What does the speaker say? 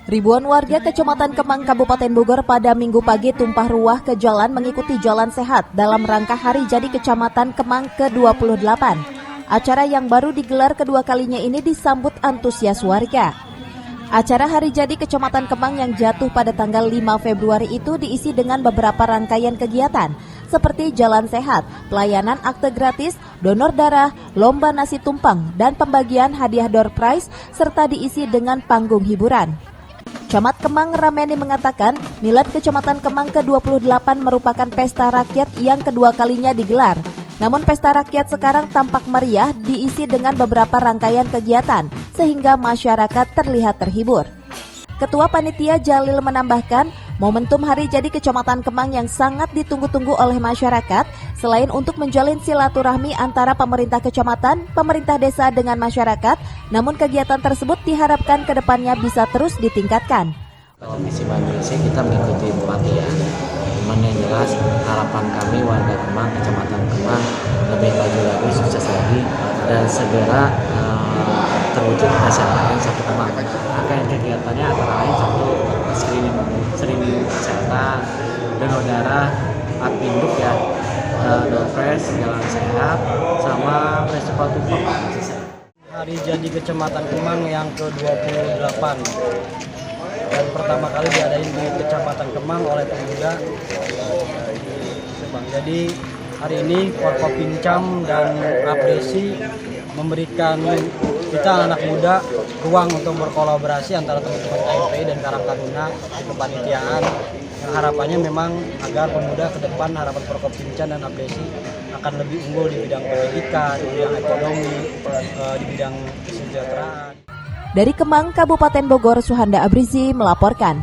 Ribuan warga Kecamatan Kemang, Kabupaten Bogor pada Minggu pagi tumpah ruah ke jalan mengikuti Jalan Sehat dalam rangka Hari Jadi Kecamatan Kemang ke-28. Acara yang baru digelar kedua kalinya ini disambut antusias warga. Acara Hari Jadi Kecamatan Kemang yang jatuh pada tanggal 5 Februari itu diisi dengan beberapa rangkaian kegiatan seperti Jalan Sehat, pelayanan akte gratis, donor darah, lomba nasi tumpeng, dan pembagian hadiah door prize, serta diisi dengan panggung hiburan. Camat Kemang Rameni mengatakan, Milad Kecamatan Kemang ke-28 merupakan pesta rakyat yang kedua kalinya digelar. Namun pesta rakyat sekarang tampak meriah diisi dengan beberapa rangkaian kegiatan, sehingga masyarakat terlihat terhibur. Ketua Panitia Jalil menambahkan, momentum Hari Jadi Kecamatan Kemang yang sangat ditunggu-tunggu oleh masyarakat, selain untuk menjalin silaturahmi antara pemerintah kecamatan, pemerintah desa dengan masyarakat, namun kegiatan tersebut diharapkan ke depannya bisa terus ditingkatkan. Pada misi Bangladesh kita mengikuti pelatihan, dimana yang jelas harapan kami warga Kemang, Kecamatan Kemang lebih maju lagi, sukses lagi, dan segera terwujud masyarakat yang satu Kemang. Akan kegiatannya antara lain satu screening kesehatan, donor darah, adminduk ya, door prize, Jalan Sehat, sama festival tumpeng. Hari Jadi Kecamatan Kemang yang ke-28 dan pertama kali diadain di Kecamatan Kemang oleh pemuda. Jadi hari ini Forkopincam dan Abdesi memberikan kita anak muda ruang untuk berkolaborasi antara teman-teman KMPI dan Karang Taruna di kepanitiaan. Yang harapannya memang agar pemuda ke depan, harapan Forkopincam dan Abdesi akan lebih unggul di bidang pendidikan, di bidang ekonomi, di bidang kesejahteraan. Dari Kemang, Kabupaten Bogor, Suhanda Abrizi melaporkan.